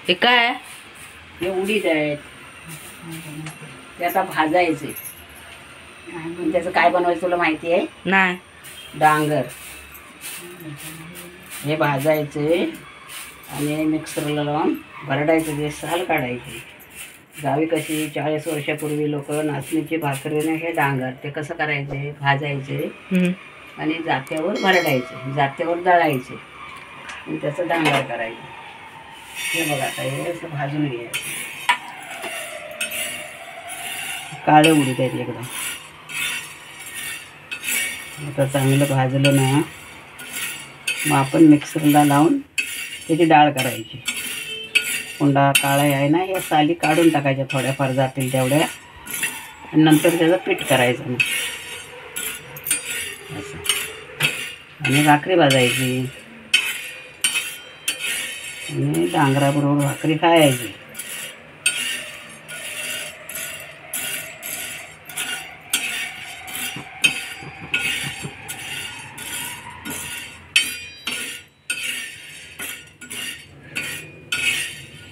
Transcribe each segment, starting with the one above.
हे काय? हे उडीद आहेत, ते आता भाजायचे. आणि त्याचं काय बनवायचं तुला माहिती आहे? नाही. डांगर हे भाजायचे आणि मिक्सरला लावून भरडायचे, ते साल काढायचे. गावी कशी 40 वर्षापूर्वी लोक नाचणीची भाकरीने हे डांगर ते कसं करायचे, भाजायचे आणि जात्यावर भरडायचे, जात्यावर दळायचे आणि त्याचं डांगर करायचे. हे बघा आता हे असं भाजून घ्यायचं. काळे उडीद आहेत एकदम. आता चांगलं भाजलं ना, मग आपण मिक्सरला लावून त्याची डाळ करायची. कोंडा काळा आहे ना, या साली काढून टाकायच्या, थोड्याफार जातील तेवढ्या, आणि नंतर त्याचं पीठ करायचं मग असं. आणि भाकरी भाजायची आणि डांगराबरोबर भाकरी खायची.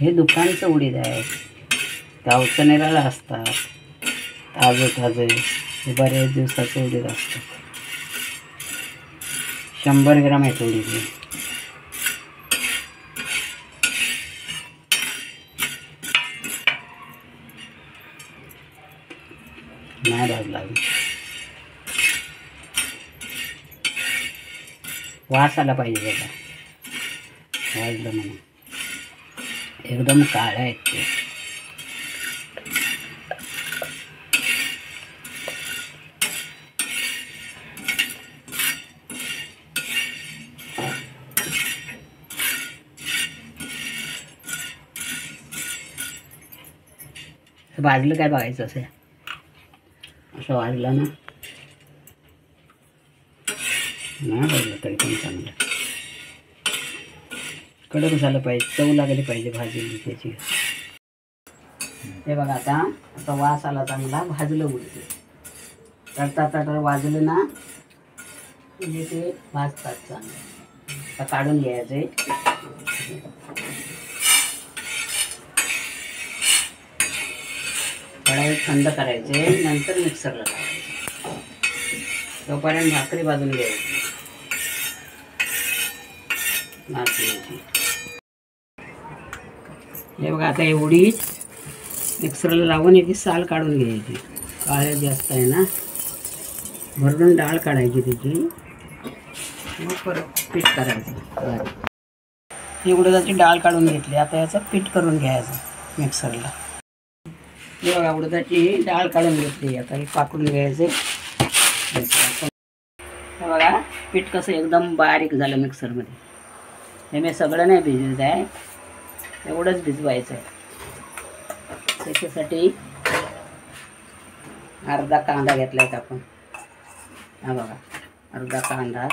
हे दुकानचं उडीद आहे, गावचनेराला असतात, ताजं ताजे. हे बऱ्याच दिवसाचं उडीद असतं. 100 ग्राम आहे उडीद. नाही भाजला, वास आला पाहिजे त्याला भाजलं म्हणून. एकदम काळं आहेत ते. भाजलं काय बघायचं, असं असं वाजलं ना, नाही भाजलं तरी पण चांगलं कडक झालं पाहिजे, चव लागली पाहिजे भाजली त्याची. हे बघा आता आता वास आला चांगला, भाजलं उडीद. तडता वाजलं ना म्हणजे ते भाजतात चांगलं. आता काढून घ्यायचे, थोडा वेळ थंड करायचे, नंतर मिक्सरला लावायचे. तोपर्यंत भाकरी भाजून घ्यायची नाचणीची. हे बघा आता हे उडीद मिक्सरला लावून याची साल काढून घ्यायची. काळे जास्त आहे ना, भरडून डाळ काढायची त्याची, मग परत पीठ करायचं. ही उडदाची डाळ काढून घेतली, आता याचं पीठ करून घ्यायचं मिक्सरला. हे बघा उडदाची डाळ काढून घेतली, आता हे पाकडून घ्यायचे. हे बघा पीठ कसं एकदम बारीक झालं मिक्सरमध्ये. हे मी सगळं नाही भिजवत आहे, एवढंच भिजवायचं आहे. त्याच्यासाठी अर्धा कांदा घेतला आहे आपण. हा बघा अर्धा कांदा,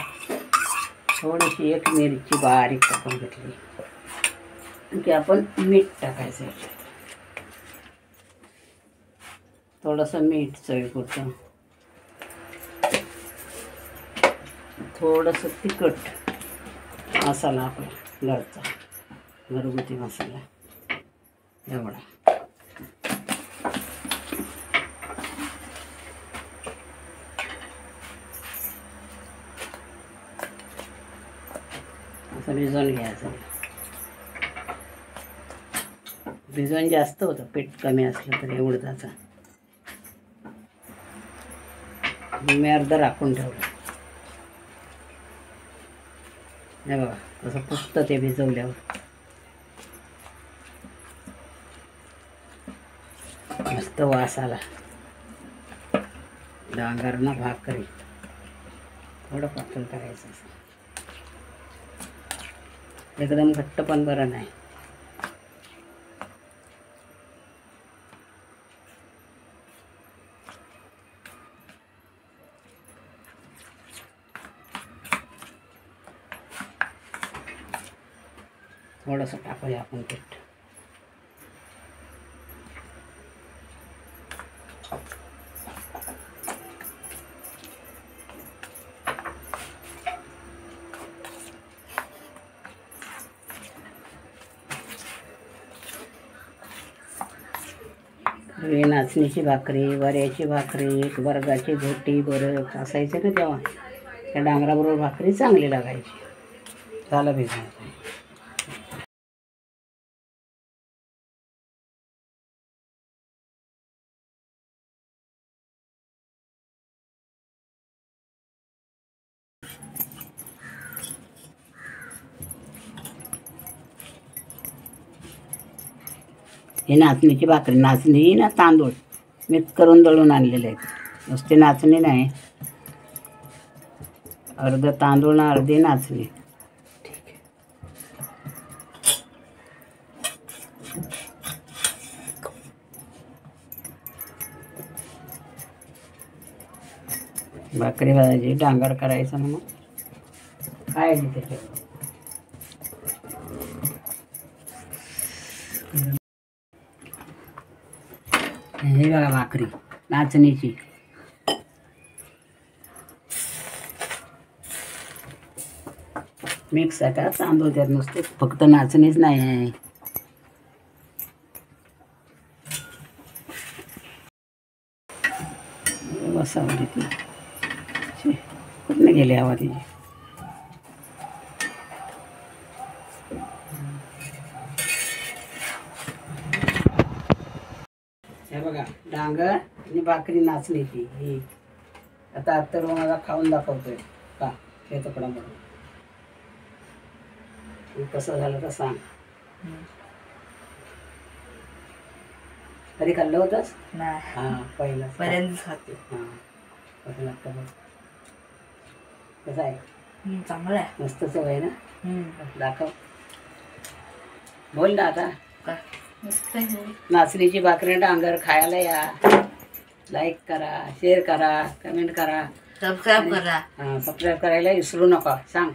थोडीशी एक मिरची बारीक कापून घेतली. आणखी आपण मीठ टाकायचं, थोडंसं मीठ चवीपुरतं, थोडंसं तिखट मसाला आपला घरचा घरगुती मसाला एवढा. असं भिजवून घ्यायचं. भिजवून जास्त होतं, पीठ कमी असलं तरी उडदाचं. मी अर्ध राखून ठेवलं. हे बघा कसं फुगतं ते भिजवल्यावर. मस्त वास आला. डांगरना भाकरी थोडं पातळ करायचं, एकदम घट्ट पण बरं नाही. थोडंसं टाकूया आपण पीठ. नाचणीची भाकरी, वऱ्याची भाकरी, बर्गाची घोटी बरं असायचं ना तेव्हा. त्या डांगराबरोबर भाकरी चांगली लागायची. झालं भेटून. ही नाचणीची भाकरी. नाचणी ना तांदूळ मिक्स करून दळून आणलेले आहेत. नुसती नाचणी नाही, अर्ध तांदूळ ना अर्धी नाचणी. भाकरी भाजायची, डांगर करायचं ना, मग काय त्याच्यावर. हे बघा भाकरी नाचणीची. मिक्स आहे का तांदूळ त्यात, नुसते फक्त नाचणीच नाही आहे. बसावली ती कुठनं गेली हवा तिची. हे बघा डांगर आणि भाकरी नाचणीची ही. आता तर मला खाऊन दाखवतोय का हे तुकडा म्हणून. कसं झालं तर सांग. कधी खाल्लं होतंस? नाही. हां पहिलं पहिल्यांदाच खाते. हां कसं लागतं बघ. कसं आहे? चांगलं आहे. मस्त चव आहे ना. दाखव, बोल ना आता. नाचणीची भाकरी डांगर खायला या. लाईक करा, शेअर करा, कमेंट करा, सबस्क्राईब करा. सबस्क्राईब करायला विसरू नका. सांग.